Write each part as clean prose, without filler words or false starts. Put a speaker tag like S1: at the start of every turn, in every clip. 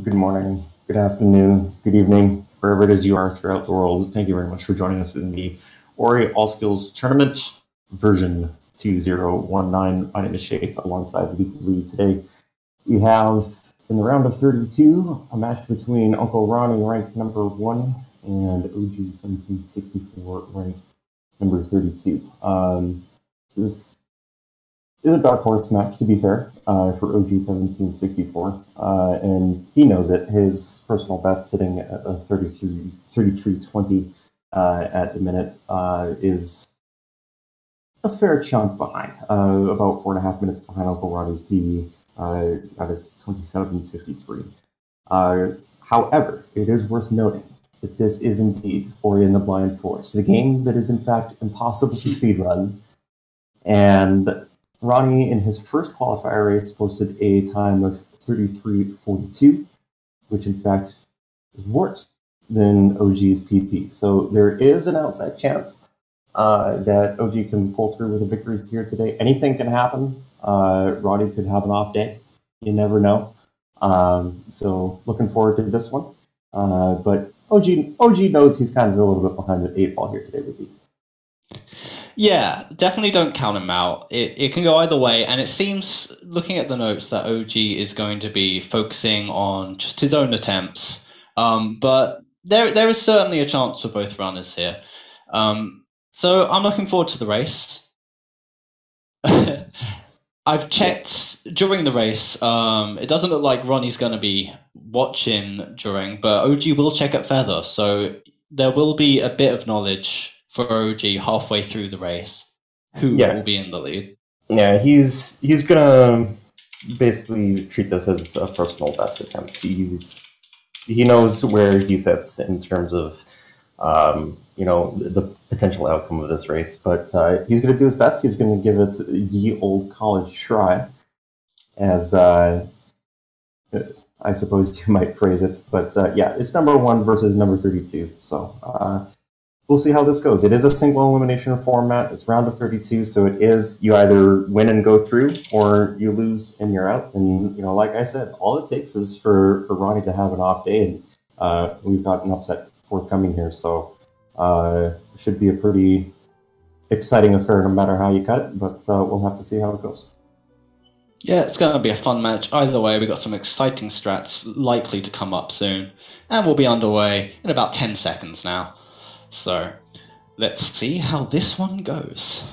S1: Good morning, good afternoon, good evening, wherever it is you are throughout the world. Thank you very much for joining us in the Ori All Skills Tournament version 2019. My name is Shay, alongside Luke Lee. Today we have, in the round of 32, a match between UncleRonny, ranked number 1, and og1764, ranked number 32. This is a dark horse match, to be fair, for og1764, and he knows it. His personal best, sitting at a 33.20 at the minute, is a fair chunk behind, about 4.5 minutes behind UncleRonny's PB. That is 27.53. However, it is worth noting that this is indeed Ori and the Blind Forest, the game that is in fact impossible to speedrun, and Ronnie, in his first qualifier race, posted a time of 33.42, which in fact is worse than OG's PP. So there is an outside chance that OG can pull through with a victory here today. Anything can happen. Ronnie could have an off day. You never know. So looking forward to this one. But OG knows he's kind of a little bit behind the 8 ball here today with you.
S2: Yeah, definitely don't count him out. It can go either way, and it seems, looking at the notes, that OG is going to be focusing on just his own attempts. But there is certainly a chance for both runners here. So I'm looking forward to the race. I've checked during the race. It doesn't look like Ronnie's going to be watching during, but OG will check at Feather, so there will be a bit of knowledge for OG halfway through the race who will be in the lead.
S1: Yeah, he's gonna basically treat this as a personal best attempt. He knows where he sits in terms of the potential outcome of this race, but he's gonna do his best. He's gonna give it the old college try, as I suppose you might phrase it. But yeah, it's number 1 versus number 32. So we'll see how this goes. It is a single elimination format. It's round of 32, so it is, you either win and go through, or you lose and you're out. And like I said, all it takes is for Ronnie to have an off day, and we've got an upset forthcoming here. So it should be a pretty exciting affair, no matter how you cut it. But we'll have to see how it goes.
S2: Yeah, it's going to be a fun match. Either way, we've got some exciting strats likely to come up soon, and we'll be underway in about 10 seconds now. So, let's see how this one goes.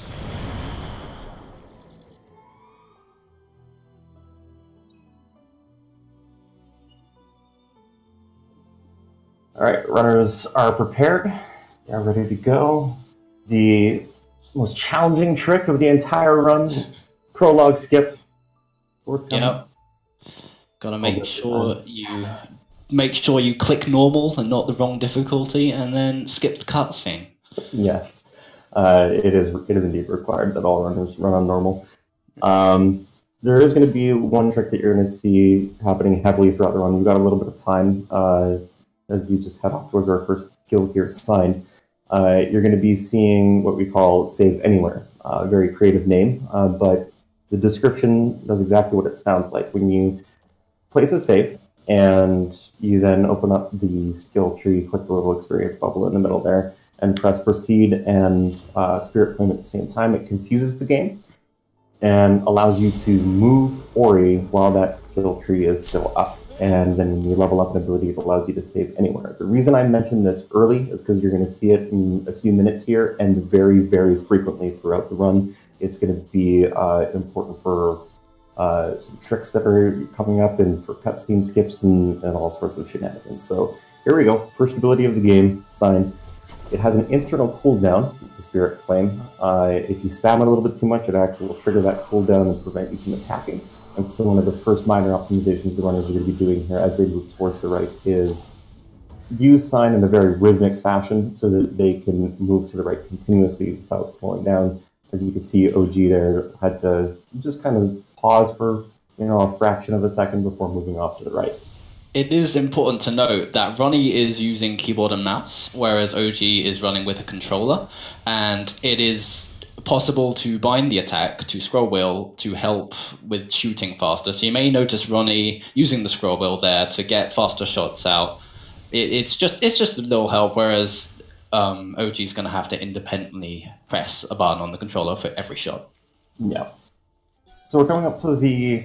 S1: All right, runners are prepared. They're ready to go. The most challenging trick of the entire run, prologue skip.
S2: Yep. Gotta make sure you click normal and not the wrong difficulty, and then skip the cutscene.
S1: Yes, it is indeed required that all runners run on normal. There is going to be one trick that you're going to see happening heavily throughout the run. We've got a little bit of time as we just head off towards our first kill here, Sign. You're going to be seeing what we call Save Anywhere. A very creative name, but the description does exactly what it sounds like. When you place a save, and you then open up the skill tree, click the little experience bubble in the middle there, and press proceed and spirit flame at the same time, it confuses the game and allows you to move Ori while that skill tree is still up. And then when you level up an ability, it allows you to save anywhere. The reason I mentioned this early is because you're going to see it in a few minutes here, and very, very frequently throughout the run. It's going to be important for some tricks that are coming up, and for cutscene skips and all sorts of shenanigans. So here we go. First ability of the game, Sign. It has an internal cooldown, the Spirit Flame. If you spam it a little bit too much, it actually will trigger that cooldown and prevent you from attacking. And so one of the first minor optimizations the runners are going to be doing here as they move towards the right is use Sign in a very rhythmic fashion so that they can move to the right continuously without slowing down. As you can see, OG there had to just kind of pause for a fraction of a second before moving off to the right.
S2: It is important to note that Ronnie is using keyboard and mouse, whereas OG is running with a controller, and it is possible to bind the attack to scroll wheel to help with shooting faster. So you may notice Ronny using the scroll wheel there to get faster shots out. It's just a little help, whereas OG is going to have to independently press a button on the controller for every shot.
S1: Yeah. So we're coming up to the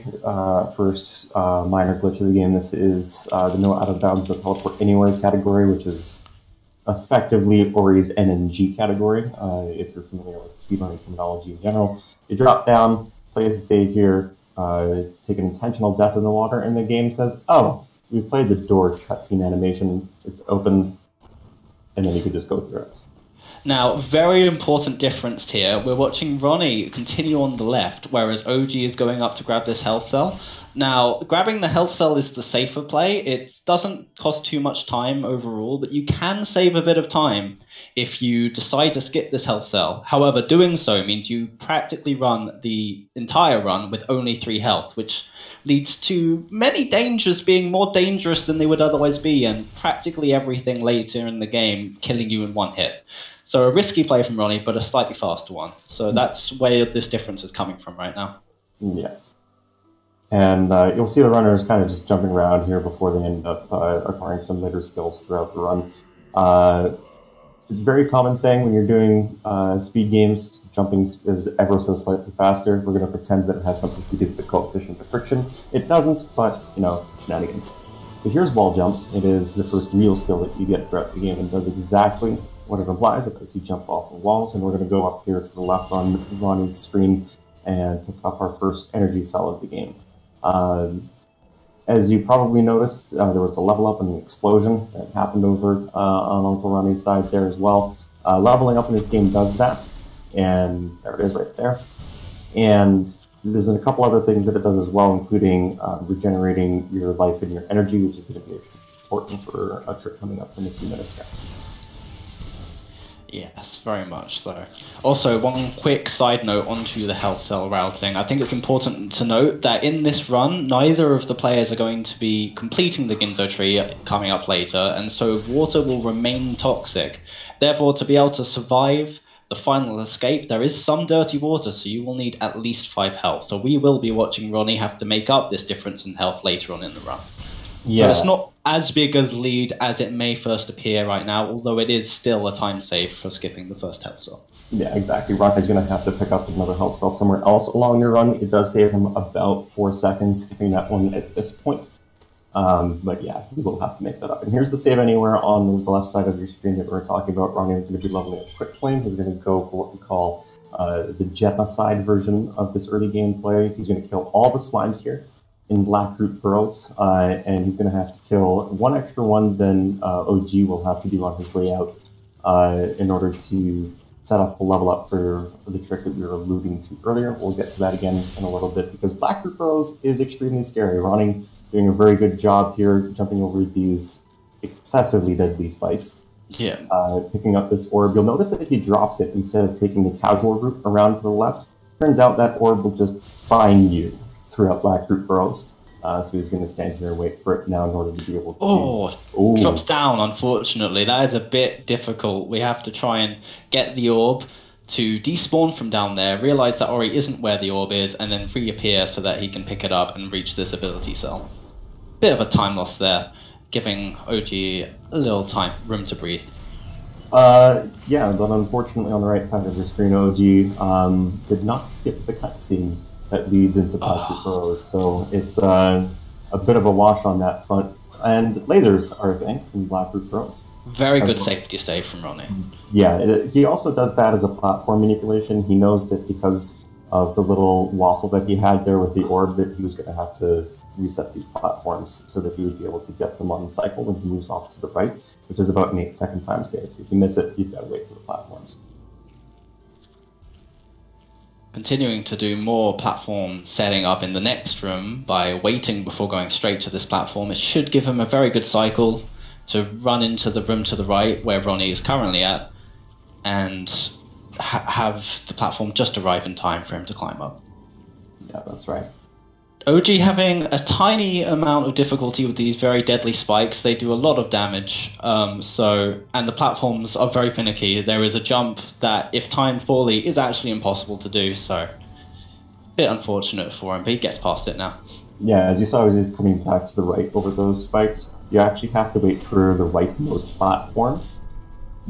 S1: first minor glitch of the game. This is the no out of bounds but teleport anywhere category, which is effectively Ori's N and G category. If you're familiar with speedrunning terminology in general, you drop down, place a save here, take an intentional death in the water, and the game says, "Oh, we played the door cutscene animation. It's open," and then you can just go through it.
S2: Now, very important difference here. We're watching Ronny continue on the left, whereas OG is going up to grab this health cell. Now, grabbing the health cell is the safer play. It doesn't cost too much time overall, but you can save a bit of time if you decide to skip this health cell. However, doing so means you practically run the entire run with only 3 health, which leads to many dangers being more dangerous than they would otherwise be, and practically everything later in the game killing you in 1 hit. So a risky play from Ronny, but a slightly faster one. So that's where this difference is coming from right now.
S1: Yeah. And you'll see the runners kind of just jumping around here before they end up acquiring some later skills throughout the run. It's a very common thing when you're doing speed games. Jumping is ever so slightly faster. We're going to pretend that it has something to do with the coefficient of friction. It doesn't, but, you know, shenanigans. So here's wall jump. It is the first real skill that you get throughout the game and does exactly what it implies. It lets you jump off of walls, and we're going to go up here to the left on Ronny's screen and pick up our first energy cell of the game. As you probably noticed, there was a level up and an explosion that happened over on UncleRonny's side there as well. Leveling up in this game does that, and there it is right there. And there's a couple other things that it does as well, including regenerating your life and your energy, which is going to be important for a trick coming up in a few minutes here.
S2: Yes, very much so. Also, one quick side note onto the health cell routing. I think it's important to note that in this run, neither of the players are going to be completing the Ginzo tree coming up later, and so water will remain toxic. Therefore, to be able to survive the final escape, there is some dirty water, so you will need at least 5 health. So we will be watching Ronny have to make up this difference in health later on in the run. Yeah. So it's not as big a lead as it may first appear right now, although it is still a time save for skipping the first health cell.
S1: Yeah, exactly. Ronny's going to have to pick up another health cell somewhere else along the run. It does save him about 4 seconds skipping that one at this point. But yeah, he will have to make that up. And here's the save anywhere on the left side of your screen that we're talking about. Ronny is going to be leveling up Quick Flame. He's going to go for what we call the genocide version of this early gameplay. He's going to kill all the slimes here in black root burrows, and he's going to have to kill 1 extra one than OG will have to do on his way out in order to set up a level up for the trick that we were alluding to earlier. We'll get to that again in a little bit, because black root burrows is extremely scary. Ronny doing a very good job here, jumping over these excessively deadly spikes.
S2: Yeah.
S1: Picking up this orb. You'll notice that he drops it instead of taking the casual route around to the left. Turns out that orb will just find you throughout black root burrows. So he's going to stand here and wait for it now in order to be able to...
S2: Drops down, unfortunately. That is a bit difficult. We have to try and get the orb to despawn from down there, realize that Ori isn't where the orb is, and then reappear so that he can pick it up and reach this ability cell. Bit of a time loss there, giving OG a little room to breathe.
S1: Yeah, but unfortunately on the right side of your screen, OG did not skip the cutscene that leads into Black Root Burrows, so it's a bit of a wash on that front. And lasers are a thing in Black Root Burrows.
S2: Very good safety save from Ronny.
S1: Yeah, he also does that as a platform manipulation. He knows that because of the little waffle that he had there with the orb, that he was going to have to reset these platforms so that he would be able to get them on the cycle when he moves off to the right, which is about an 8-second time save. If you miss it, you've got to wait for the platforms.
S2: Continuing to do more platform setting up in the next room by waiting before going straight to this platform, it should give him a very good cycle to run into the room to the right where Ronny is currently at and have the platform just arrive in time for him to climb up.
S1: Yeah, that's right.
S2: OG having a tiny amount of difficulty with these very deadly spikes. They do a lot of damage. And the platforms are very finicky. There is a jump that, if timed poorly, is actually impossible to do. So, bit unfortunate for him, but he gets past it now.
S1: Yeah, as you saw, as he's coming back to the right over those spikes, you actually have to wait for the rightmost platform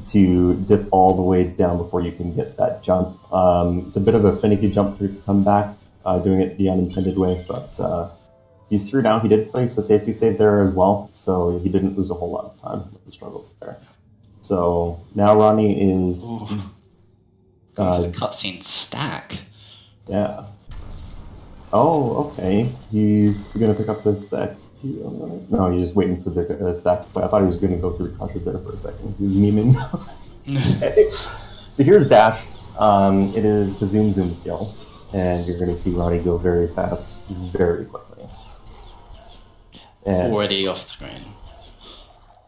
S1: to dip all the way down before you can get that jump. It's a bit of a finicky jump to come back, doing it the unintended way, but he's through now. He did place a safety save there as well, so he didn't lose a whole lot of time with the struggles there. So now Ronnie is...
S2: the cutscene stack.
S1: Yeah. Oh, okay. He's going to pick up this XP. No, he's just waiting for the stack to play. I thought he was going to go through crushes there for a second. He was memeing. I was like, okay. So here's Dash. It is the Zoom skill, and you're going to see Ronnie go very fast, very quickly. And
S2: already off screen.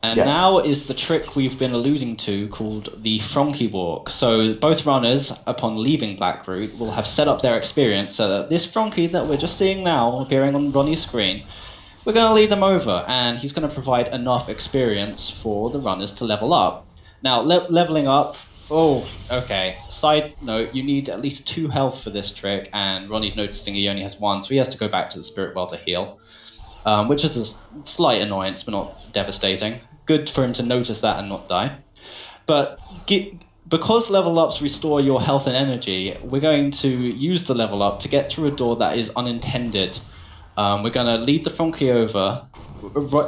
S2: And
S1: yeah.
S2: Now is the trick we've been alluding to, called the Fronky Walk. So both runners, upon leaving Blackroot, will have set up their experience so that this Fronky that we're just seeing now, appearing on Ronnie's screen, we're going to lead them over, and he's going to provide enough experience for the runners to level up. Now, leveling up... Oh, okay. Side note, you need at least 2 health for this trick, and Ronnie's noticing he only has 1, so he has to go back to the Spirit Well to heal. Which is a slight annoyance, but not devastating. Good for him to notice that and not die. But because level ups restore your health and energy, we're going to use the level up to get through a door that is unintended. We're going to lead the Fronky over,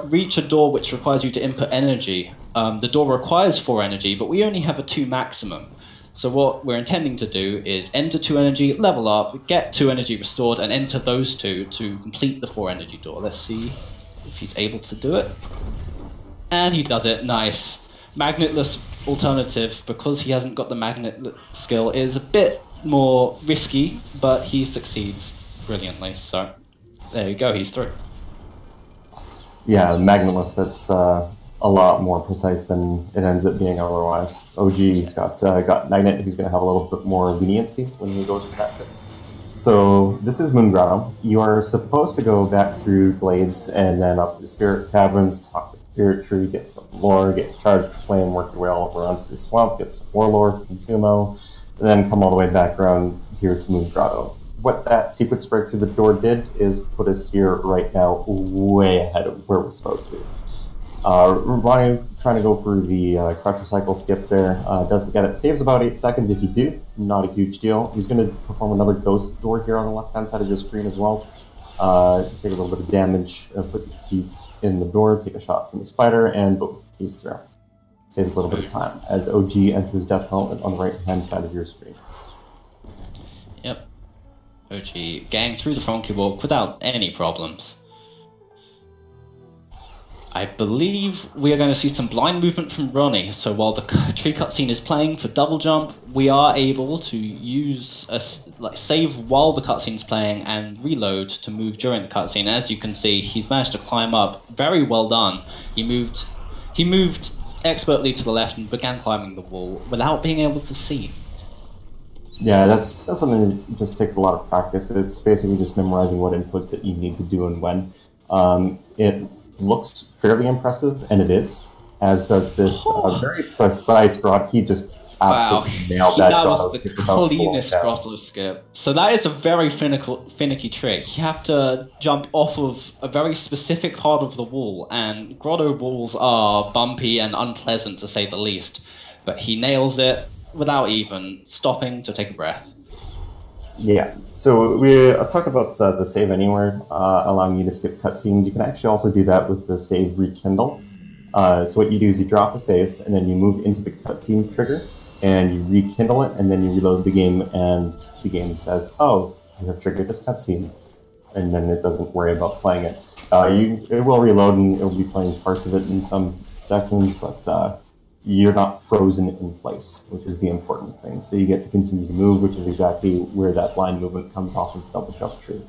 S2: reach a door which requires you to input energy. The door requires 4 energy, but we only have a 2 maximum. So what we're intending to do is enter 2 energy, level up, get 2 energy restored, and enter those 2 to complete the 4 energy door. Let's see if he's able to do it. And he does it. Nice. Magnetless alternative, because he hasn't got the magnet skill, is a bit more risky, but he succeeds brilliantly. So there you go, he's through.
S1: Yeah, magnetless, that's a lot more precise than it ends up being otherwise. OG's got magnet. He's going to have a little bit more leniency when he goes for that thing. So this is Moon Grotto. You are supposed to go back through Glades and then up to the Spirit Caverns, talk to the Spirit Tree, get some lore, get Charged Flame, work your way all around through Swamp, get some more lore from Kumo, and then come all the way back around here to Moon Grotto. What that sequence break through the door did is put us here right now way ahead of where we're supposed to. Ronnie trying to go for the Crusher Cycle skip there, doesn't get it. Saves about 8 seconds if you do, not a huge deal. He's going to perform another Ghost Door here on the left-hand side of your screen as well. Take a little bit of damage, put the keys in the door, take a shot from the spider, and boom, he's through. Saves a little bit of time as OG enters Death Helmet on the right-hand side of your screen.
S2: Yep. OG gang through the Fronky Walk without any problems. I believe we are going to see some blind movement from Ronnie, so while the tree cutscene is playing for double jump, we are able to use save while the cutscene is playing and reload to move during the cutscene. As you can see, he's managed to climb up. Very well done. He moved expertly to the left and began climbing the wall without being able to see.
S1: Yeah, that's something that just takes a lot of practice. It's basically just memorizing what inputs that you need to do and when. It looks fairly impressive, and it is, as does this very precise grot. He just absolutely nailed that.
S2: That was the cleanest grotto skip. So that is a very finicky trick. You have to jump off of a very specific part of the wall, and grotto walls are bumpy and unpleasant to say the least. But he nails it without even stopping to take a breath.
S1: Yeah, so we talked about the save anywhere, allowing you to skip cutscenes. You can actually also do that with the save rekindle. So what you do is you drop a save, and then you move into the cutscene trigger, and you rekindle it, and then you reload the game, and the game says, oh, you have triggered this cutscene, and then it doesn't worry about playing it. It will reload, and it will be playing parts of it in some sections, but you're not frozen in place, which is the important thing. So you get to continue to move, which is exactly where that blind movement comes off of the double jump tree.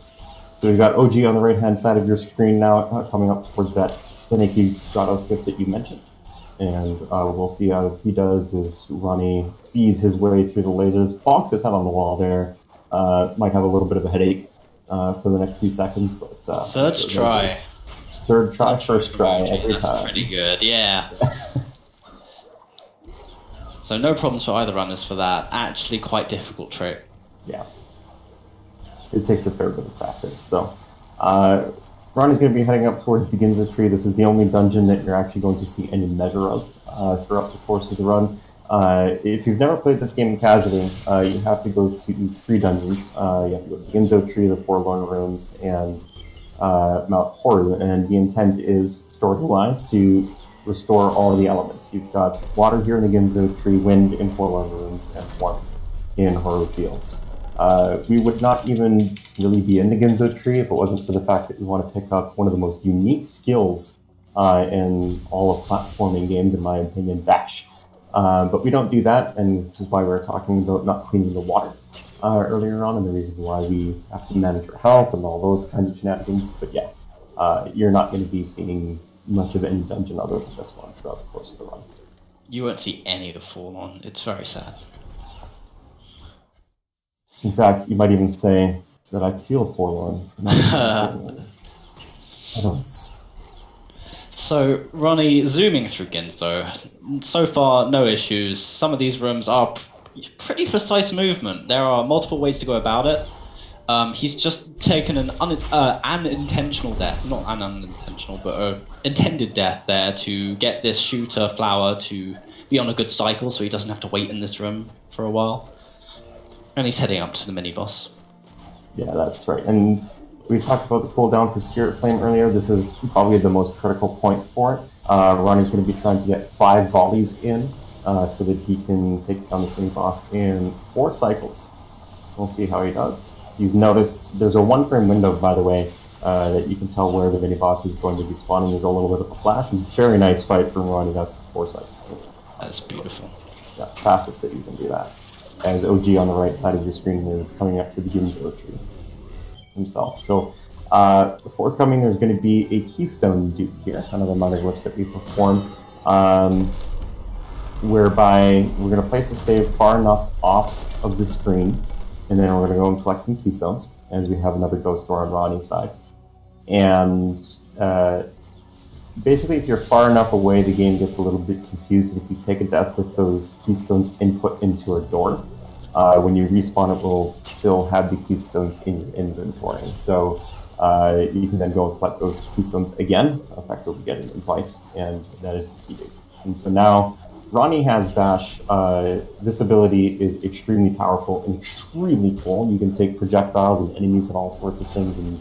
S1: So we've got OG on the right-hand side of your screen now, coming up towards that finicky grotto skip that you mentioned. And we'll see how he does as Ronnie speeds his way through the lasers, bonks his head on the wall there, might have a little bit of a headache for the next few seconds. But
S2: third try.
S1: Third try, first try every
S2: That's
S1: time.
S2: pretty good, yeah. So no problems for either runners for that. Actually quite difficult trick.
S1: Yeah. It takes a fair bit of practice. So Ronnie's going to be heading up towards the Ginzo tree. This is the only dungeon that you're actually going to see any measure of throughout the course of the run. If you've never played this game casually, you have to go to 3 dungeons. You have to go to the Ginzo tree, the Forlorn Ruins, and Mount Horu, and the intent is, story-wise, to restore all of the elements. You've got water here in the Ginzo tree, wind in Forlorn Ruins, and warmth in Horu Fields. We would not even really be in the Ginzo tree if it wasn't for the fact that we want to pick up one of the most unique skills in all of platforming games, in my opinion, Bash. But we don't do that, and which is why we were talking about not cleaning the water earlier on, and the reason why we have to manage our health and all those kinds of shenanigans. But yeah, you're not going to be seeing much of any dungeon other than this one throughout the course of the run.
S2: You won't see any of the Forlorn. It's very sad.
S1: In fact, you might even say that I feel forlorn for not seeing Forlorn. I don't.
S2: So, Ronnie, zooming through Ginzo, so far no issues. Some of these rooms are pretty precise movement. There are multiple ways to go about it. He's just taken an intentional death, not an unintentional, but an intended death there to get this shooter flower to be on a good cycle so he doesn't have to wait in this room for a while. And he's heading up to the mini-boss. Yeah,
S1: that's right. And we talked about the cooldown for Spirit Flame earlier. This is probably the most critical point for it. Ronnie's going to be trying to get 5 volleys in so that he can take down this mini-boss in 4 cycles. We'll see how he does. He's noticed there's a 1-frame window, by the way, that you can tell where the mini-boss is going to be spawning. There's a little bit of a flash. And very nice fight from Ronnie. That's the 4 cycles.
S2: That's beautiful.
S1: Yeah, fastest that you can do that. As OG on the right side of your screen is coming up to the Ginzo tree himself. So, forthcoming, there's going to be a keystone dupe here, another minor glitch that we perform, whereby we're going to place a save far enough off of the screen, and then we're going to go and collect some keystones, as we have another ghost door on Ronnie's side. And basically, if you're far enough away, the game gets a little bit confused, and if you take a death with those keystones input into a door, when you respawn, it will still have the keystones in your inventory. So you can then go and collect those keystones again, effectively getting them twice, and that is the key dupe. And so now, Ronnie has Bash. This ability is extremely powerful and extremely cool. You can take projectiles and enemies and all sorts of things, and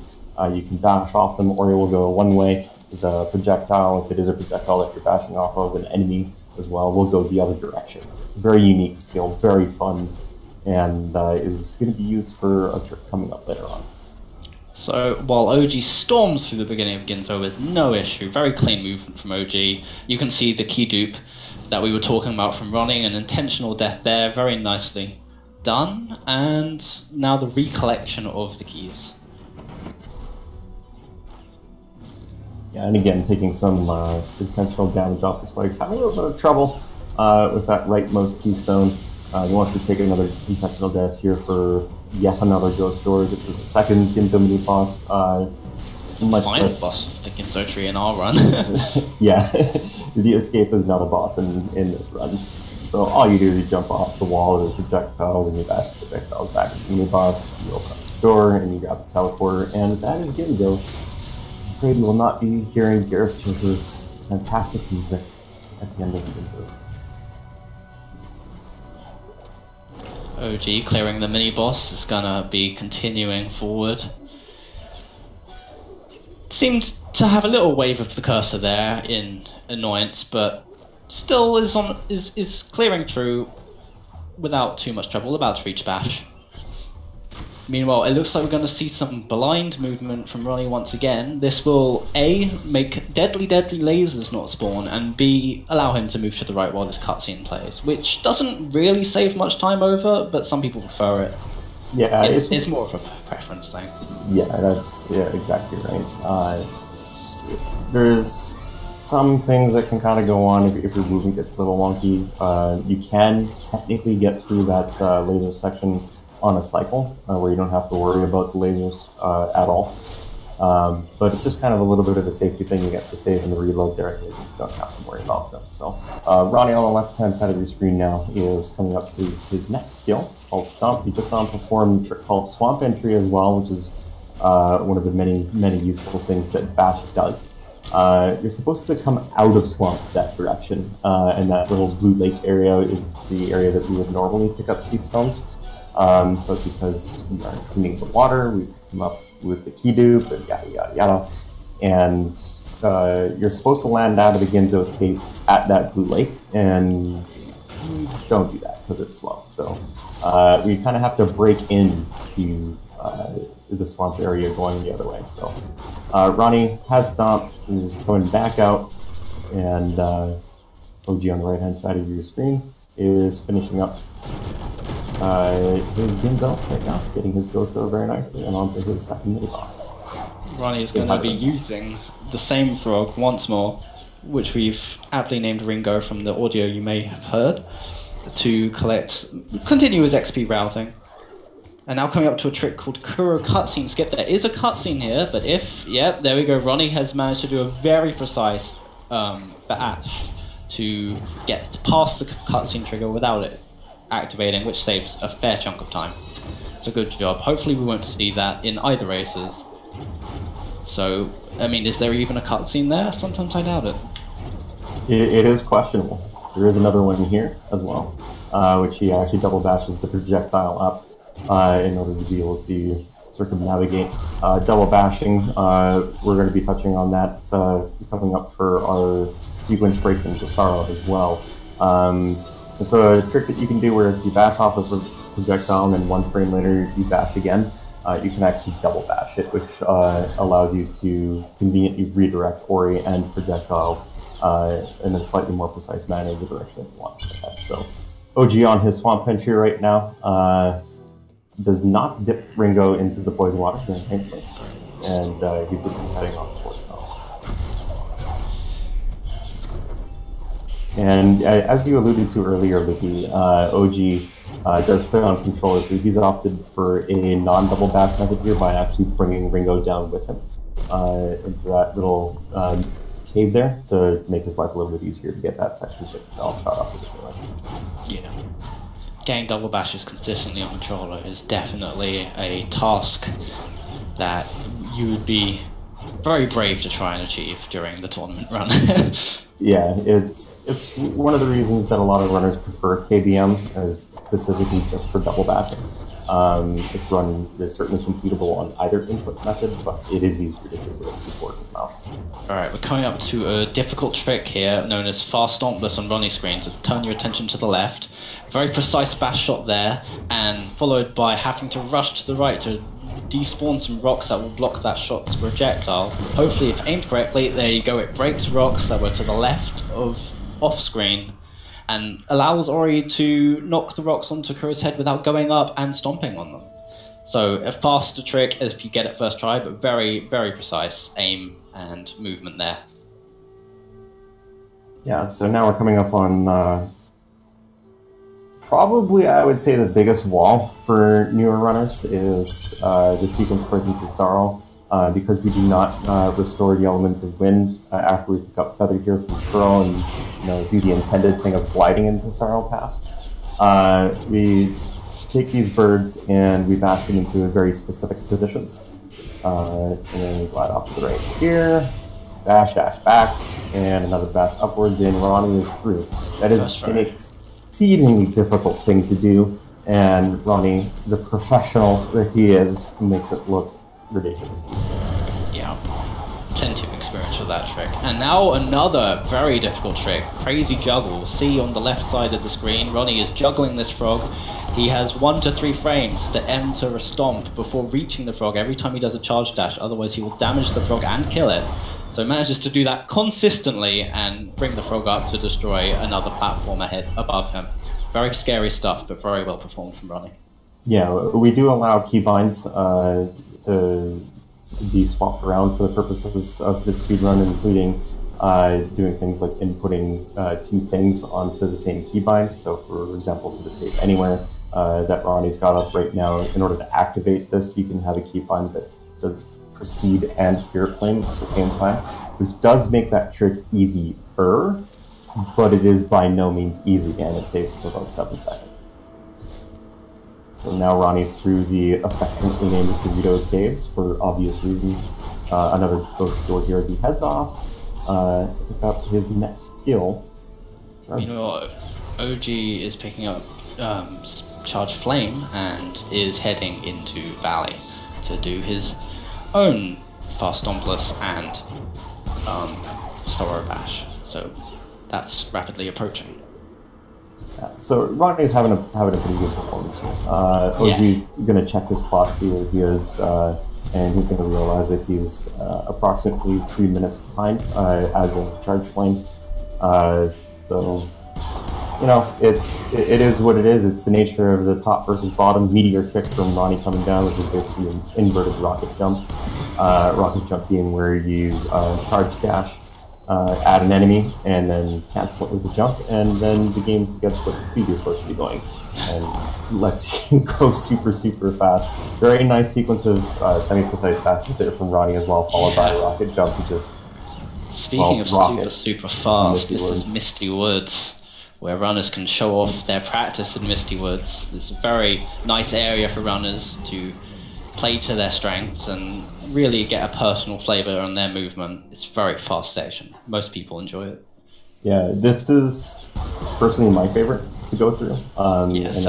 S1: you can bash off them, or it will go one way. The projectile, if it is a projectile that you're bashing off of, an enemy as well, will go the other direction. Very unique skill, very fun, and is going to be used for a trick coming up later on.
S2: So, while OG storms through the beginning of Ginzo with no issue, very clean movement from OG, you can see the key dupe that we were talking about from Ronnie, an intentional death there, very nicely done, and now the recollection of the keys.
S1: Yeah, and again, taking some intentional damage off the spikes. Having a little bit of trouble with that rightmost keystone. He wants to take another intentional death here for yet another ghost door. This is the second Ginzo mini-boss.
S2: Final boss of the Ginzo tree in our run.
S1: Yeah, the escape is not a boss in this run. So all you do is you jump off the wall of the projectiles and you bash the projectiles back to the mini-boss. You open up the door and you grab the teleporter, and that is Ginzo. I'm afraid we will not be hearing Gareth Childer's fantastic music at the end of the Ginzos.
S2: OG clearing the mini-boss is gonna be continuing forward. Seemed to have a little wave of the cursor there in annoyance, but still is clearing through without too much trouble, about to reach Bash. Meanwhile, it looks like we're going to see some blind movement from Ronnie once again. This will A, make deadly lasers not spawn, and B, allow him to move to the right while this cutscene plays, which doesn't really save much time over, but some people prefer it.
S1: Yeah,
S2: it's more of a preference thing.
S1: Yeah, exactly right. There's some things that can kind of go on if your movement gets a little wonky. You can technically get through that laser section on a cycle where you don't have to worry about the lasers at all. But it's just kind of a little bit of a safety thing. You get to save and the reload there, and you don't have to worry about them. So Ronnie on the left-hand side of your screen now is coming up to his next skill called Stomp. You just saw him perform a trick called Swamp Entry as well, which is one of the many useful things that Bash does. You're supposed to come out of Swamp that direction, and that little blue lake area is the area that we would normally pick up keystones. But because we are cleaning the water, we come up with the key dupe and yada yada yada. And you're supposed to land out of the Ginzo escape at that blue lake, and don't do that because it's slow. So we kind of have to break into the swamp area going the other way. So Ronnie has Stomp, is going back out, and OG on the right hand side of your screen is finishing up his Ginzo right now, getting his Ghost Door very nicely, and onto his second mini boss.
S2: Ronnie is going to be using the same frog once more, which we've aptly named Ringo from the audio you may have heard, to continue his XP routing. And now coming up to a trick called Kuro Cutscene Skip. There is a cutscene here, but yep, there we go. Ronnie has managed to do a very precise bash to get past the cutscene trigger without it activating, which saves a fair chunk of time. So good job. Hopefully we won't see that in either races. So, I mean, is there even a cutscene there? Sometimes I doubt it.
S1: It is questionable. There is another one here as well, which he actually double bashes the projectile up in order to be able to circumnavigate. Double bashing, we're going to be touching on that coming up for our sequence break into Sorrow as well. And so a trick that you can do where if you bash off of a projectile and then 1 frame later you bash again, you can actually double bash it, which allows you to conveniently redirect Ori and projectiles in a slightly more precise manner in the direction that you want to head. So OG on his Swamp Entry right now does not dip Ringo into the poison water very nicely, and he's going to be heading on towards Stomp. And as you alluded to earlier, Licky, OG does play on controller, so he's opted for a non-double bash method here by actually bringing Ringo down with him into that little cave there to make his life a little bit easier to get that section all shot off to the ceiling.
S2: Yeah. Getting double bashes consistently on controller is definitely a task that you would be very brave to try and achieve during the tournament run.
S1: Yeah, it's one of the reasons that a lot of runners prefer KBM, as specifically just for double bashing. This run is certainly completable on either input method, but it is easier to do with keyboard and mouse.
S2: Alright, we're coming up to a difficult trick here known as Fast Stompless on Ronnie's screen, so turn your attention to the left. Very precise bash shot there, and followed by having to rush to the right to despawn some rocks that will block that shot's projectile. Hopefully, if aimed correctly, there you go, it breaks rocks that were to the left of off-screen, and allows Ori to knock the rocks onto Kuro's head without going up and stomping on them. So a faster trick if you get it first try, but very, very precise aim and movement there.
S1: Yeah, so now we're coming up on probably, I would say, the biggest wall for newer runners is the sequence break into Sorrow. Because we do not restore the elements of wind after we pick up Feather here from Kuro and do the intended thing of gliding into Sorrow Pass. We take these birds and we bash them into very specific positions. And then we glide off to the right here, dash, dash back, and another bash upwards, and Ronnie is through. That is an exceedingly difficult thing to do, and Ronnie, the professional that he is, makes it look ridiculous.
S2: Yeah, plenty of experience with that trick. And now another very difficult trick, Crazy Juggle. See on the left side of the screen, Ronnie is juggling this frog. He has 1 to 3 frames to enter a stomp before reaching the frog every time he does a charge dash, otherwise he will damage the frog and kill it. So he manages to do that consistently and bring the frog up to destroy another platform above him. Very scary stuff, but very well performed from Ronnie.
S1: Yeah, we do allow keybinds to be swapped around for the purposes of this speedrun, including doing things like inputting 2 things onto the same keybind. So, for example, for the save anywhere, that Ronnie's got up right now. In order to activate this, you can have a keybind that does Proceed and Spirit Flame at the same time, which does make that trick easier, but it is by no means easy, and it saves for about 7 seconds. So now Ronnie threw the affectionately named Dorito Caves for obvious reasons. Another ghost door here as he heads off to pick up his next skill.
S2: You know, OG is picking up Charged Flame and is heading into Valley to do his own Fast Stompless and Sorrow Bash. So that's rapidly approaching.
S1: Yeah, so Ronnie's having a pretty good performance here. OG's going to check his clock, see where he is, and he's going to realize that he's approximately 3 minutes behind as of Charged Flame. So, you know, it is what it is. It's the nature of the top versus bottom. Meteor kick from Ronnie coming down, which is basically an inverted rocket jump. Rocket jump being where you charge dash at an enemy and then cancel it with a jump, and then the game forgets what speed you're supposed to be going and lets you go super, super fast. Very nice sequence of semi-precise dashes there from Ronnie as well, followed by a rocket jump, which is
S2: Speaking of super, super fast, this is Misty Woods, where runners can show off their practice in Misty Woods. It's a very nice area for runners to play to their strengths and really get a personal flavor on their movement. It's a very fast station. Most people enjoy it.
S1: Yeah, this is personally my favorite to go through.
S2: Yes,
S1: and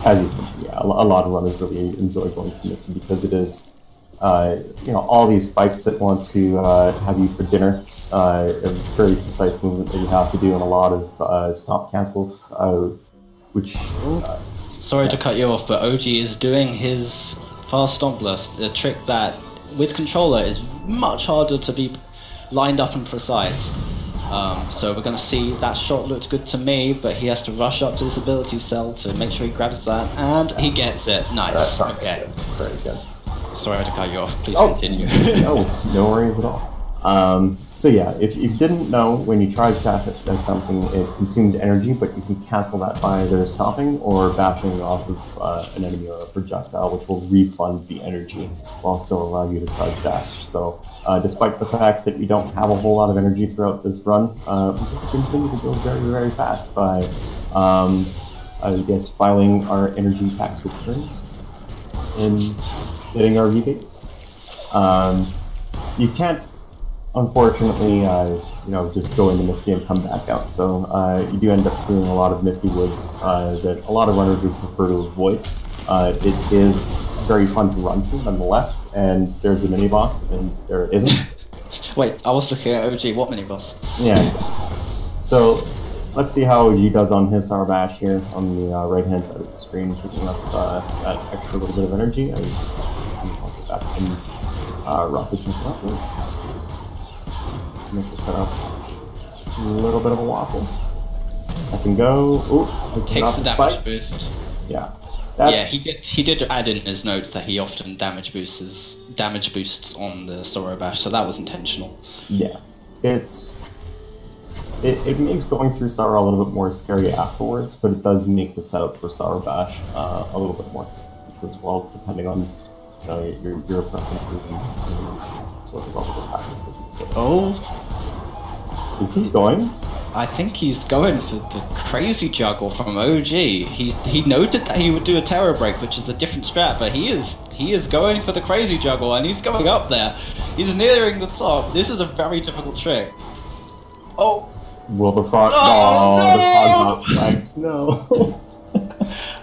S1: as you mentioned, yeah, a lot of runners really enjoy going through this because it is, you know, all these spikes that want to have you for dinner. A very precise movement that you have to do, and a lot of stop cancels, which...
S2: Sorry to cut you off, but OG is doing his Fast Stompless, a trick that, with controller, is much harder to be lined up and precise. So we're going to see that shot looks good to me, but he has to rush up to this ability cell to make sure he grabs that, and he gets it. Nice. Okay.
S1: Very good.
S2: Sorry to cut you off. Please continue.
S1: No worries at all. So yeah, if you didn't know, when you charge dash at something, it consumes energy, but you can cancel that by either stopping or bashing off of an enemy or a projectile, which will refund the energy while still allowing you to charge dash. So despite the fact that we don't have a whole lot of energy throughout this run, we can continue to go very, very fast by, I guess, filing our energy tax returns and getting our rebates. You can't, unfortunately, you know, just go into Misty and come back out. So you do end up seeing a lot of Misty Woods that a lot of runners would prefer to avoid. It is very fun to run through, nonetheless. And there's a mini boss, and there isn't.
S2: Wait, I was looking at OG. What mini boss?
S1: Yeah. So let's see how OG does on his Sour Bash here on the right-hand side of the screen, picking up that extra little bit of energy. As back in rocket jump upwards. Make the setup a little bit of a waffle. Second go. Ooh,
S2: takes the damage boost.
S1: Yeah.
S2: He did add in his notes that he often damage boosts on the Sorrow Bash, so that was intentional.
S1: Yeah. It makes going through Sour a little bit more scary afterwards, but it does make the setup for Sour Bash a little bit more as well, depending on, you know, your preferences and sort of levels of practice that you get.
S2: Oh.
S1: Is he going?
S2: I think he's going for the crazy juggle from OG. He noted that he would do a terror break, which is a different strat, but he is going for the crazy juggle, and he's going up there. He's nearing the top. This is a very difficult trick. Oh.
S1: Will the frog? No, the frog's not spiked. No.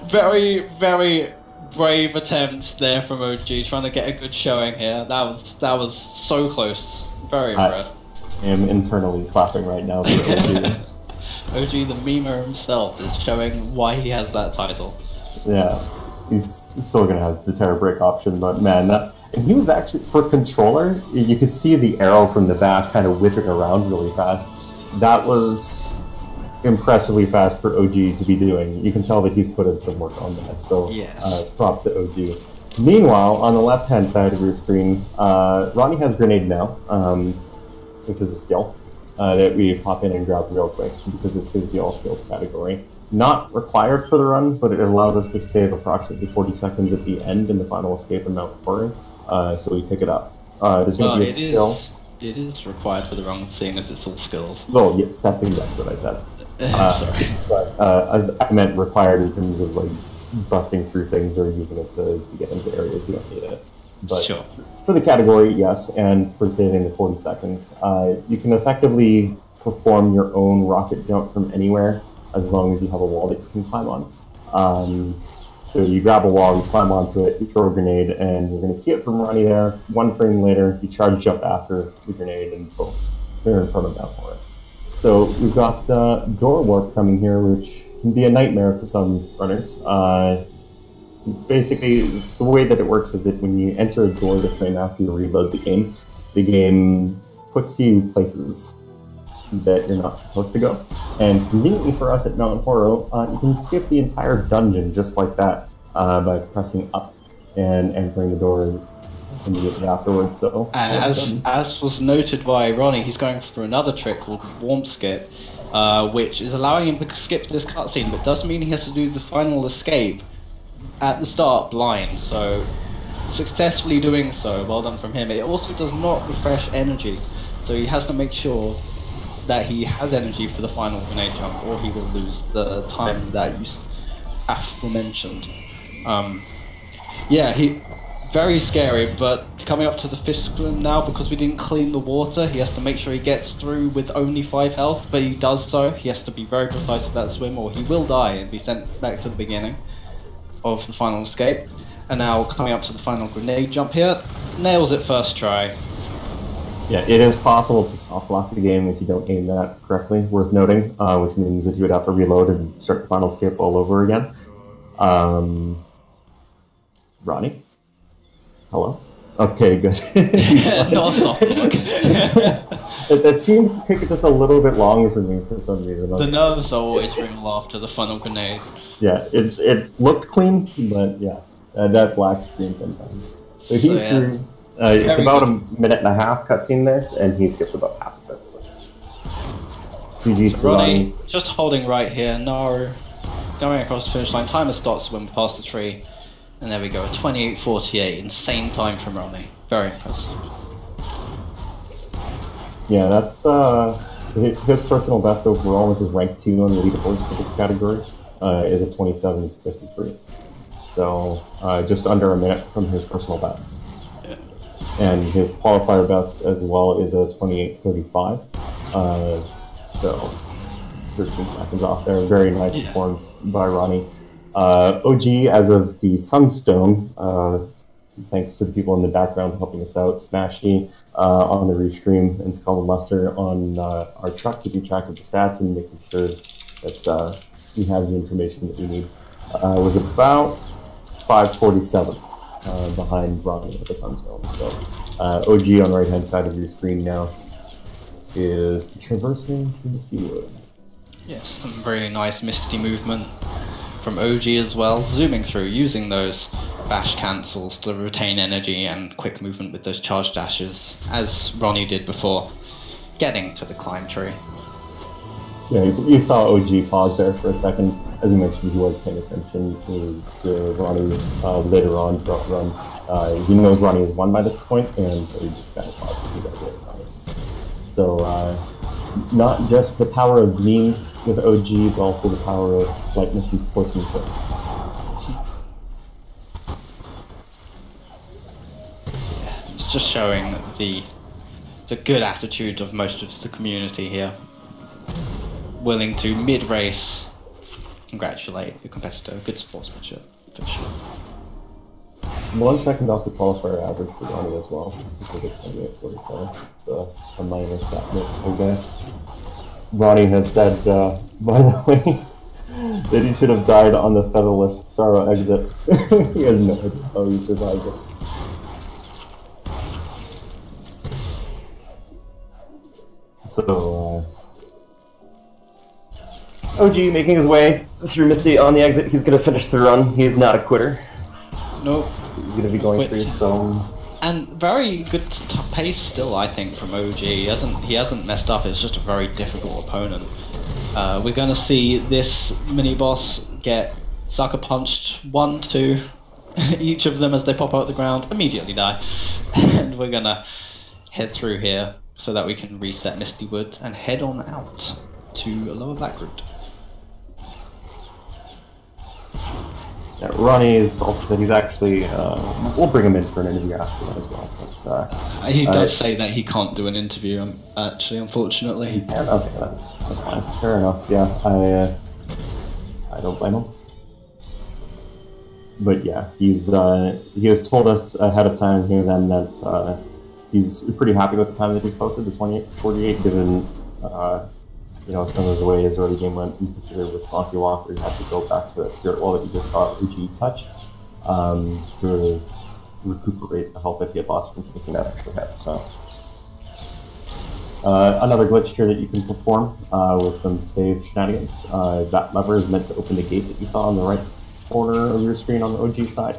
S2: Very, very brave attempt there from OG, trying to get a good showing here. That was so close. Very impressed.
S1: I am internally clapping right now for OG.
S2: OG, the memer himself, is showing why he has that title.
S1: Yeah, he's still gonna have the terror break option, but man, and he was actually, for controller, you could see the arrow from the bash kind of whipping around really fast. That was impressively fast for OG to be doing. You can tell that he's put in some work on that, so
S2: yeah.
S1: Props to OG. Meanwhile, on the left-hand side of your screen, Ronnie has Grenade now, which is a skill that we pop in and grab real quick, because this is the All Skills category. not required for the run, but it allows us to save approximately 40 seconds at the end in the final escape in Mount Ori, so we pick it up. There's going to be a skill.
S2: It is required for the run, seeing as it's all skills.
S1: Well, yes, that's exactly what I said.
S2: Sorry.
S1: But as I meant required in terms of like busting through things or using it to get into areas we don't need it. But
S2: sure.
S1: For the category, yes, and for saving the 40 seconds, you can effectively perform your own rocket jump from anywhere as long as you have a wall that you can climb on. So you grab a wall, you climb onto it, you throw a grenade, and you're going to see it from Ronnie there. 1 frame later, you charge jump after the grenade, and boom, you're in front of that for it. So we've got door warp coming here, which can be a nightmare for some runners. Basically, the way that it works is that when you enter a door the frame after you reload the game puts you places that you're not supposed to go. And conveniently for us at Mount Ori, you can skip the entire dungeon just like that by pressing up and entering the door immediately afterwards. So,
S2: and as was noted by Ronnie, he's going for another trick called Warm Skip, which is allowing him to skip this cutscene, but doesn't mean he has to do the final escape at the start blind. So successfully doing so, well done from him. It also does not refresh energy, so he has to make sure that he has energy for the final grenade jump, or he will lose the time that you aforementioned. Yeah, very scary, but coming up to the Fisklin now, because we didn't clean the water, he has to make sure he gets through with only 5 health, but he does so. He has to be very precise with that swim, or he will die and be sent back to the beginning of the final escape. And now coming up to the final grenade jump here, nails it first try.
S1: Yeah, it is possible to soft lock the game if you don't aim that correctly, worth noting, which means that you would have to reload and start the final escape all over again. Ronnie? Hello? Okay, good.
S2: Not a soft lock.
S1: That seems to take it just a little bit longer for me for some reason.
S2: The nerves are always real after the final grenade.
S1: Yeah, it looked clean, but yeah, that black screen sometimes. So he's through. It's about a minute and a half cutscene there, and he skips about half of it. So. GG to
S2: Ronnie, just holding right here. No, going across the finish line. Timer stops when we pass the tree, and there we go. 28:48, insane time from Ronnie. Very impressive.
S1: Yeah, that's his personal best overall, which is rank 2 on the leaderboards for this category, is a 27:53. So just under a minute from his personal best. And his qualifier best as well is a 28:35. So 13 seconds off there. Very nice performance by Ronnie. OG, as of the Sunstone, thanks to the people in the background helping us out, Smashy on the restream, and Skull and Luster on our truck, keeping track of the stats and making sure that we have the information that we need. Was about 5:47. Behind Ronnie at the Sunstone. So OG on the right hand side of your screen now is traversing through the Seawood.
S2: Yes, some very nice misty movement from OG as well, zooming through, using those bash cancels to retain energy and quick movement with those charge dashes, as Ronnie did before getting to the climb tree.
S1: Yeah, you saw OG pause there for a second. As you mentioned, he was paying attention to Ronnie later on throughout the run. He knows Ronnie has won by this point, and so he just kind of paused to do that with Ronnie. So not just the power of memes with OG, but also the power of lightness and sportsmanship.
S2: It's just showing the good attitude of most of the community here. Willing to mid-race congratulate your competitor. Good sportsmanship, for sure.
S1: 1 second off the qualifier average for Ronnie as well. It's a minor stat note, okay. Ronnie has said, by the way, that he should have died on the featherless Sorrow exit. He has no idea how he survived it. So, OG making his way through Misty on the exit. He's going to finish the run. He's not a quitter.
S2: Nope.
S1: He's going to be going through some...
S2: And very good pace still, I think, from OG. He hasn't messed up. It's just a very difficult opponent. We're gonna see this mini boss get sucker punched 1, 2, each of them as they pop out the ground, immediately die. And we're gonna head through here so that we can reset Misty Woods and head on out to Lower Black Root.
S1: Yeah, Ronnie has also said he's actually, we'll bring him in for an interview after that as well. But,
S2: he does say that he can't do an interview, actually, unfortunately.
S1: He can? Okay, that's fine. Fair enough, yeah. I don't blame him. But yeah, he has told us ahead of time here then that he's pretty happy with the time that he's posted, the 28:48, given some of the way his early game went, in particular with Monty Walker. He had to go back to that spirit wall that he just saw OG touch to recuperate the health that he had lost from taking that extra hit. So another glitch here that you can perform with some save shenanigans. That lever is meant to open the gate that you saw on the right corner of your screen on the OG side.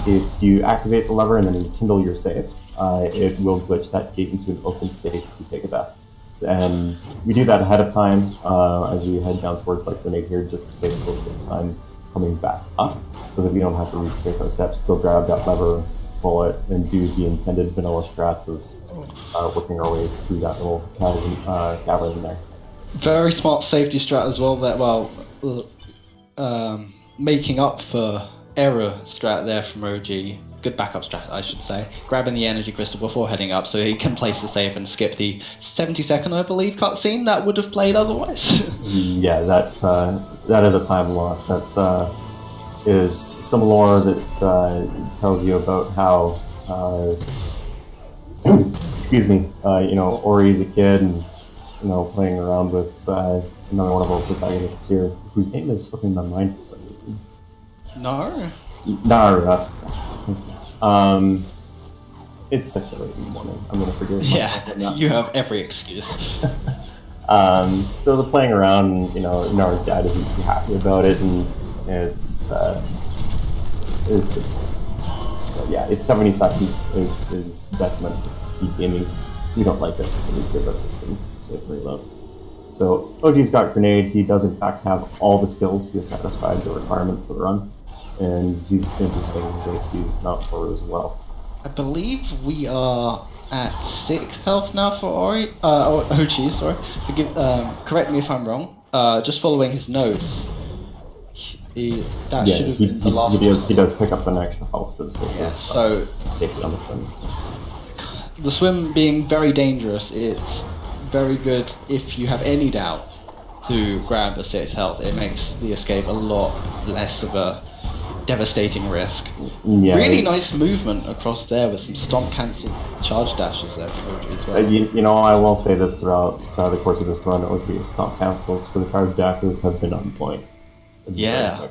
S1: If you activate the lever and then you kindle your save, it will glitch that gate into an open state if you take a death. And we do that ahead of time as we head down towards like Grenade here, just to save a little bit of time coming back up, so that we don't have to retrace our steps, go grab that lever, pull it, and do the intended vanilla strats of working our way through that little cavern there.
S2: Very smart safety strat as well, that making up for error strat there from OG. Good backup strat, I should say. Grabbing the energy crystal before heading up so he can place the save and skip the 70-second, I believe, cutscene that would have played otherwise.
S1: Yeah, that is a time loss. That is some lore that tells you about how, excuse me, Ori's a kid and playing around with another one of our protagonists here, whose name is slipping my mind for some reason.
S2: No.
S1: No, that's correct. Thank you. It's 6 or 8 in the morning. I'm gonna forgive myself.
S2: Yeah, you have every excuse.
S1: So they're playing around, and Nara's dad isn't too happy about it, and it's just, but yeah, it's 70 seconds. It is detrimental to speed gaming. We don't like it, so we skip this and save reload. So OG's got Grenade. He does in fact have all the skills. He has satisfied the requirement for the run. And he's going to be heading his way to Mount Toru as well.
S2: I believe we are at 6th health now for Ori. OG, sorry. Correct me if I'm wrong. Just following his notes, that should have been the last.
S1: He does pick up an extra health for the sake of safety on the swims.
S2: The swim being very dangerous, it's very good if you have any doubt to grab the 6th health. It makes the escape a lot less of a devastating risk. Yeah, really nice movement across there with some stomp cancel charge dashes there from OG as well.
S1: I will say this throughout the course of this run, OG's stomp cancels for the charge dashes have been on point.
S2: Yeah,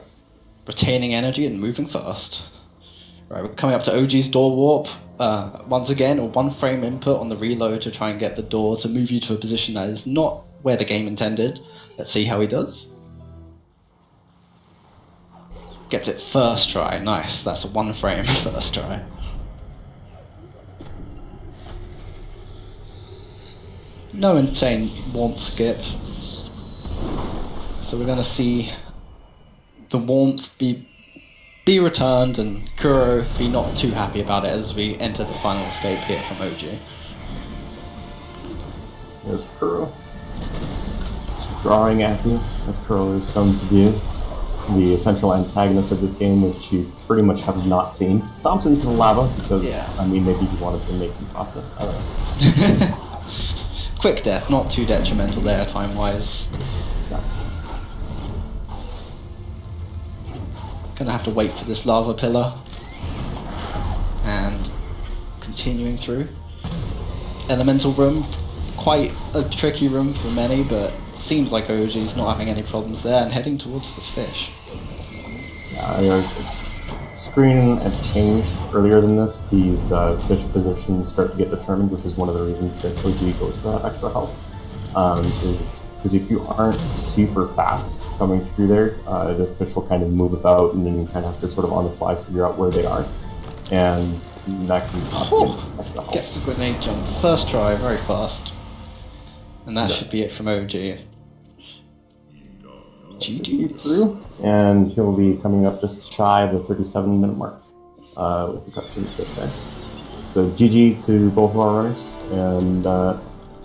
S2: retaining energy and moving fast. Right, we're coming up to OG's door warp. Once again, a 1 frame input on the reload to try and get the door to move you to a position that is not where the game intended. Let's see how he does. Gets it first try. Nice. That's a 1 frame first try. No insane warmth skip. So we're going to see the warmth be returned and Kuro be not too happy about it as we enter the final escape here from OG.
S1: There's Kuro. Drawing at you, as Kuro has come to view. The essential antagonist of this game, which you pretty much have not seen, stomps into the lava because, maybe he wanted to make some pasta. I don't know.
S2: Quick death, not too detrimental there time-wise.
S1: No.
S2: Gonna have to wait for this lava pillar. And continuing through. Elemental room, quite a tricky room for many, but seems like OG's not having any problems there and heading towards the fish.
S1: Screen had changed earlier than this. These fish positions start to get determined, which is one of the reasons that OG goes for that extra health. Is because if you aren't super fast coming through there, the fish will kind of move about, and then you kind of have to sort of on the fly figure out where they are. And that can cost extra health.
S2: Gets the grenade jump. First try, very fast. And that should be it from OG.
S1: So he's through, and he'll be coming up just shy of the 37-minute mark with the cutscene skip there. So GG to both of our runners, and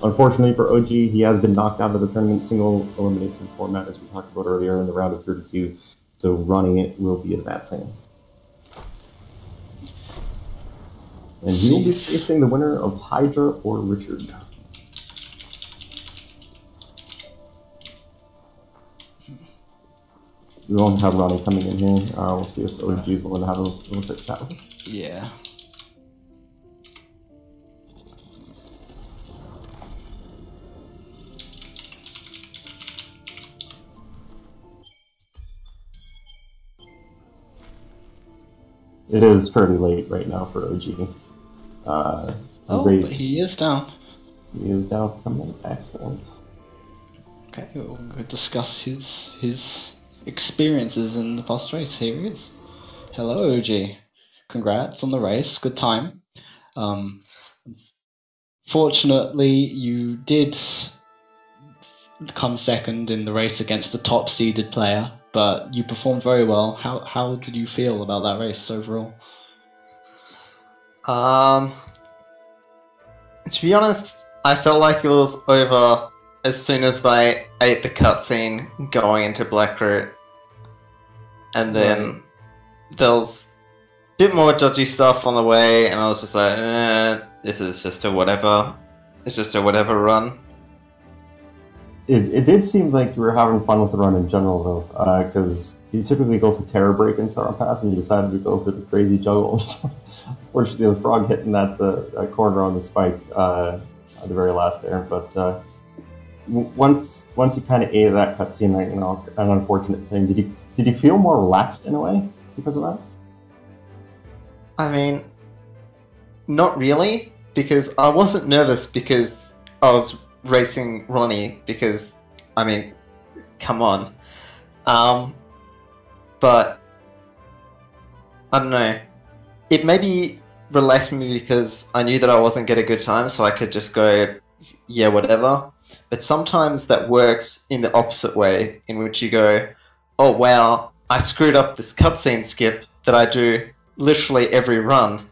S1: unfortunately for OG, he has been knocked out of the tournament single elimination format as we talked about earlier in the round of 32. So Ronny will be advancing. And he will be facing the winner of Hydra or Richard. We won't have Ronny coming in here. We'll see if OG is willing to have a little quick chat with us.
S2: Yeah.
S1: It is fairly late right now for OG.
S2: But he is down.
S1: He is down for coming. Excellent.
S2: Okay, we'll discuss his experiences in the past race. Here he is. Hello, OG. Congrats on the race. Good time. Fortunately, you did come second in the race against the top-seeded player, but you performed very well. How did you feel about that race overall?
S3: To be honest, I felt like it was over as soon as I ate the cutscene going into Blackroot. And then there was a bit more dodgy stuff on the way, and I was just like, this is just a whatever. It's just a whatever run.
S1: It did seem like you were having fun with the run in general, though, because you typically go for Terror Break in Sour Pass, and you decided to go for the crazy juggle. Unfortunately, the frog hitting that corner on the spike at the very last there. But once you kind of ate that cutscene, like, an unfortunate thing. Did you feel more relaxed in a way because of that?
S3: I mean, not really, because I wasn't nervous because I was racing Ronny, because, I mean, come on. But, I don't know. It maybe relaxed me because I knew that I wasn't getting a good time, so I could just go, yeah, whatever. But sometimes that works in the opposite way, in which you go, oh wow, I screwed up this cutscene skip that I do literally every run.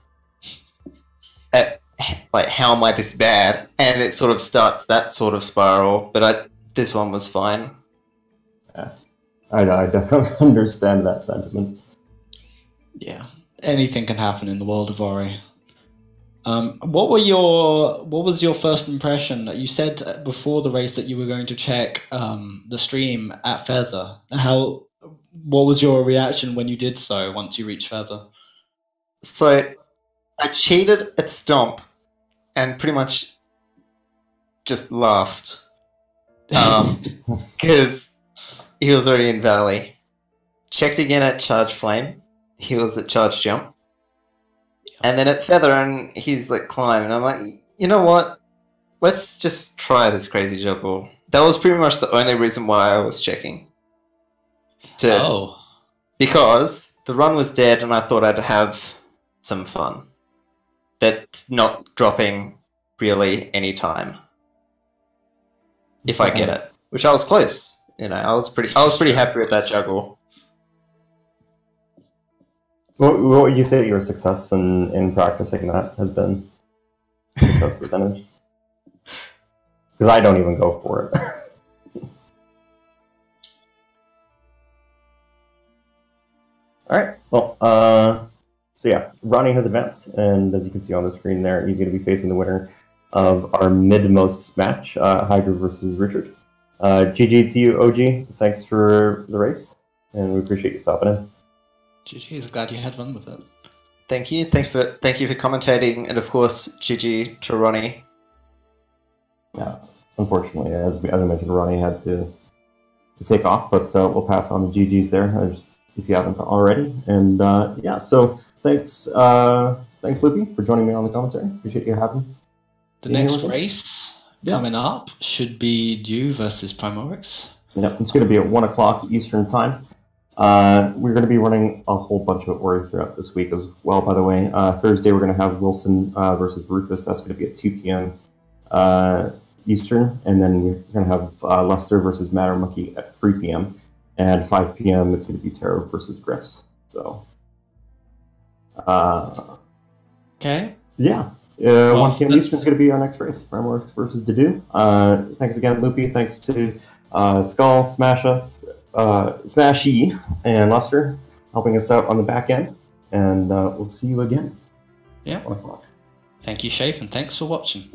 S3: Like, how am I this bad? And it sort of starts that sort of spiral, but this one was fine.
S1: Yeah, I definitely understand that sentiment.
S2: Yeah, anything can happen in the world of Ori. What was your first impression? You said before the race that you were going to check the stream at Feather. What was your reaction when you did so once you reached Feather?
S3: So I cheated at Stomp and pretty much just laughed because he was already in Valley. Checked again at Charge Flame. He was at Charge Jump. And then at Feather, and he's like Climb, and I'm like, you know what? Let's just try this crazy juggle. That was pretty much the only reason why I was checking. Because the run was dead, and I thought I'd have some fun. That's not dropping really any time. If I get it, which I was close. I was pretty happy with that juggle.
S1: What would you say your success in practicing that has been? Success percentage? Because I don't even go for it. Alright, well, so yeah, Ronny has advanced, and as you can see on the screen there, he's going to be facing the winner of our mid-most match, Hydra versus Richard. GG to you, OG. Thanks for the race, and we appreciate you stopping in.
S2: GG, glad you had fun with it.
S3: Thank you. Thank you for commentating, and of course, GG to Ronny.
S1: Yeah, unfortunately, as I mentioned, Ronny had to take off, but we'll pass on the GGs there if you haven't already. And yeah, so thanks, Loopy, for joining me on the commentary. Appreciate you having me.
S2: The next race coming up should be Dew versus Primorix.
S1: Yeah, it's going to be at 1 o'clock Eastern Time. We're going to be running a whole bunch of Ori throughout this week as well, by the way. Thursday, we're going to have Wilson versus Rufus. That's going to be at 2 p.m. Eastern. And then we're going to have Lester versus Matter Monkey at 3 p.m. And 5 p.m. it's going to be Tarot versus Griffs. So,
S2: okay.
S1: Yeah. 1 p.m. Eastern is going to be our next race. Primarch versus Dedu. Thanks again, Loopy. Thanks to Skull, Smashy, and Luster helping us out on the back end. And we'll see you again.
S2: Yeah.
S1: 1 o'clock.
S2: Thank you, Shafe, and thanks for watching.